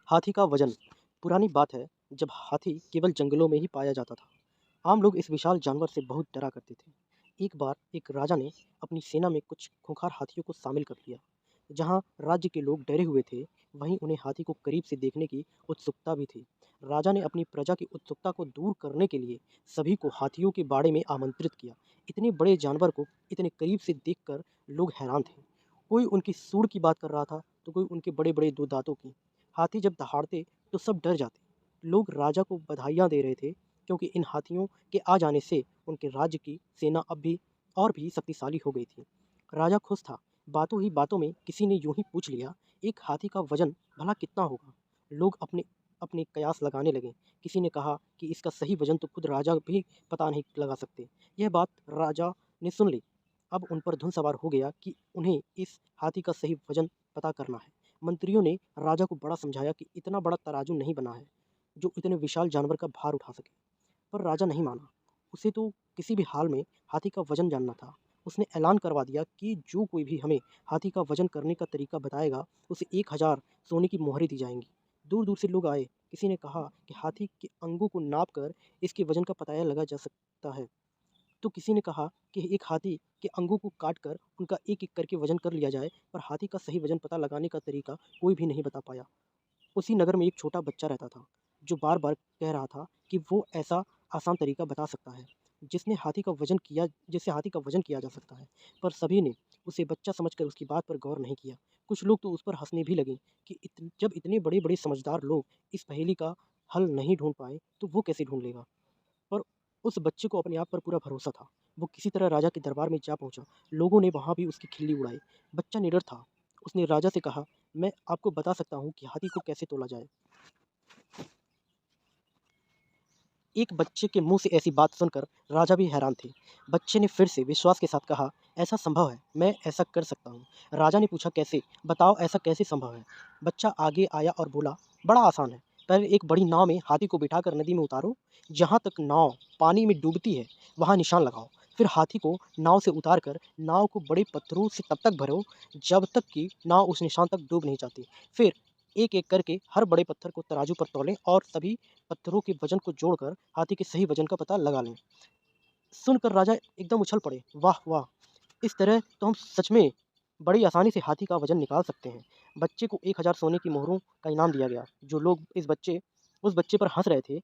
हाथी का वजन। पुरानी बात है जब हाथी केवल जंगलों में ही पाया जाता था। आम लोग इस विशाल जानवर से बहुत डरा करते थे। एक बार एक राजा ने अपनी सेना में कुछ खूंखार हाथियों को शामिल कर लिया। जहां राज्य के लोग डरे हुए थे, वहीं उन्हें हाथी को करीब से देखने की उत्सुकता भी थी। राजा ने अपनी प्रजा की उत्सुकता को दूर करने के लिए सभी को हाथियों के बाड़े में आमंत्रित किया। इतने बड़े जानवर को इतने करीब से देखकर लोग हैरान थे। कोई उनकी सूंड की बात कर रहा था, तो कोई उनके बड़े बड़े दो दांतों की। हाथी जब दहाड़ते तो सब डर जाते। लोग राजा को बधाइयाँ दे रहे थे, क्योंकि इन हाथियों के आ जाने से उनके राज्य की सेना अब भी और भी शक्तिशाली हो गई थी। राजा खुश था। बातों ही बातों में किसी ने यूं ही पूछ लिया, एक हाथी का वजन भला कितना होगा? लोग अपने अपने कयास लगाने लगे। किसी ने कहा कि इसका सही वजन तो खुद राजा भी पता नहीं लगा सकते। यह बात राजा ने सुन ली। अब उन पर धुन सवार हो गया कि उन्हें इस हाथी का सही वजन पता करना है। मंत्रियों ने राजा को बड़ा समझाया कि इतना बड़ा तराजू नहीं बना है जो इतने विशाल जानवर का भार उठा सके। पर राजा नहीं माना। उसे तो किसी भी हाल में हाथी का वजन जानना था। उसने ऐलान करवा दिया कि जो कोई भी हमें हाथी का वजन करने का तरीका बताएगा, उसे 1000 सोने की मोहरें दी जाएंगी। दूर दूर से लोग आए। किसी ने कहा कि हाथी के अंगों को नाप कर इसके वजन का पता लगा जा सकता है। तो किसी ने कहा कि एक हाथी के अंगों को काट कर उनका एक एक करके वजन कर लिया जाए। पर हाथी का सही वजन पता लगाने का तरीका कोई भी नहीं बता पाया। उसी नगर में एक छोटा बच्चा रहता था, जो बार बार कह रहा था कि वो ऐसा आसान तरीका बता सकता है जिससे हाथी का वजन किया जा सकता है। पर सभी ने उसे बच्चा समझकर उसकी बात पर गौर नहीं किया। कुछ लोग तो उस पर हंसने भी लगे कि जब इतने बड़े बड़े समझदार लोग इस पहेली का हल नहीं ढूंढ पाए, तो वो कैसे ढूंढ लेगा। पर उस बच्चे को अपने आप पर पूरा भरोसा था। वो किसी तरह राजा के दरबार में जा पहुंचा। लोगों ने वहां भी उसकी खिल्ली उड़ाई। बच्चा निडर था। उसने राजा से कहा, मैं आपको बता सकता हूँ कि हाथी को कैसे तोला जाए। एक बच्चे के मुंह से ऐसी बात सुनकर राजा भी हैरान थे। बच्चे ने फिर से विश्वास के साथ कहा, ऐसा संभव है, मैं ऐसा कर सकता हूँ। राजा ने पूछा, कैसे? बताओ, ऐसा कैसे संभव है? बच्चा आगे आया और बोला, बड़ा आसान है। पहले एक बड़ी नाव में हाथी को बिठाकर नदी में उतारो। जहाँ तक नाव पानी में डूबती है, वहाँ निशान लगाओ। फिर हाथी को नाव से उतार कर नाव को बड़े पत्थरों से तब तक भरो जब तक कि नाव उस निशान तक डूब नहीं जाती। फिर एक एक करके हर बड़े पत्थर को तराजू पर तौलें और सभी पत्थरों के वजन को जोड़कर हाथी के सही वजन का पता लगा लें। सुनकर राजा एकदम उछल पड़े। वाह वाह! इस तरह तो हम सच में बड़ी आसानी से हाथी का वजन निकाल सकते हैं। बच्चे को 1000 सोने की मोहरों का इनाम दिया गया। जो लोग उस बच्चे पर हंस रहे थे,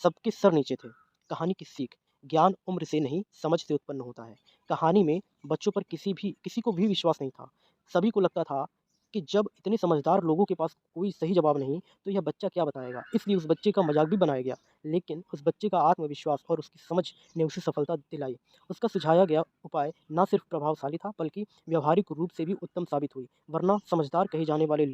सबके सर नीचे थे। कहानी की सीख। ज्ञान उम्र से नहीं, समझ से उत्पन्न होता है। कहानी में बच्चों पर किसी को भी विश्वास नहीं था। सभी को लगता था कि जब इतने समझदार लोगों के पास कोई सही जवाब नहीं, तो यह बच्चा क्या बताएगा। इसलिए उस बच्चे का मजाक भी बनाया गया। लेकिन उस बच्चे का आत्मविश्वास और उसकी समझ ने उसे सफलता दिलाई। उसका सुझाया गया उपाय न सिर्फ प्रभावशाली था, बल्कि व्यावहारिक रूप से भी उत्तम साबित हुई। वरना समझदार कहे जाने वाले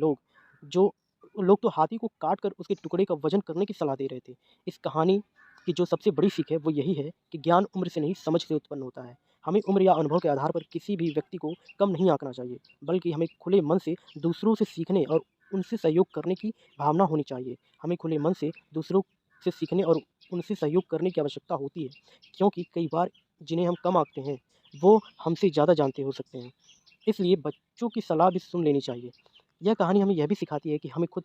जो लोग तो हाथी को काट कर उसके टुकड़े का वजन करने की सलाह दे रहे थे। इस कहानी की जो सबसे बड़ी सीख है, वो यही है कि ज्ञान उम्र से नहीं, समझ से उत्पन्न होता है। हमें उम्र या अनुभव के आधार पर किसी भी व्यक्ति को कम नहीं आंकना चाहिए, बल्कि हमें खुले मन से दूसरों से सीखने और उनसे सहयोग करने की भावना होनी चाहिए। हमें खुले मन से दूसरों से सीखने और उनसे सहयोग करने की आवश्यकता होती है, क्योंकि कई बार जिन्हें हम कम आंकते हैं, वो हमसे ज़्यादा जानते हो सकते हैं। इसलिए बच्चों की सलाह भी सुन लेनी चाहिए। यह कहानी हमें यह भी सिखाती है कि हमें खुद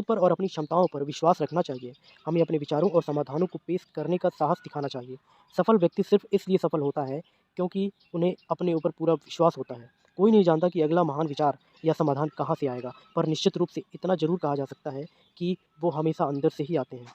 पर और अपनी क्षमताओं पर विश्वास रखना चाहिए। हमें अपने विचारों और समाधानों को पेश करने का साहस दिखाना चाहिए। सफल व्यक्ति सिर्फ इसलिए सफल होता है क्योंकि उन्हें अपने ऊपर पूरा विश्वास होता है। कोई नहीं जानता कि अगला महान विचार या समाधान कहाँ से आएगा, पर निश्चित रूप से इतना ज़रूर कहा जा सकता है कि वो हमेशा अंदर से ही आते हैं।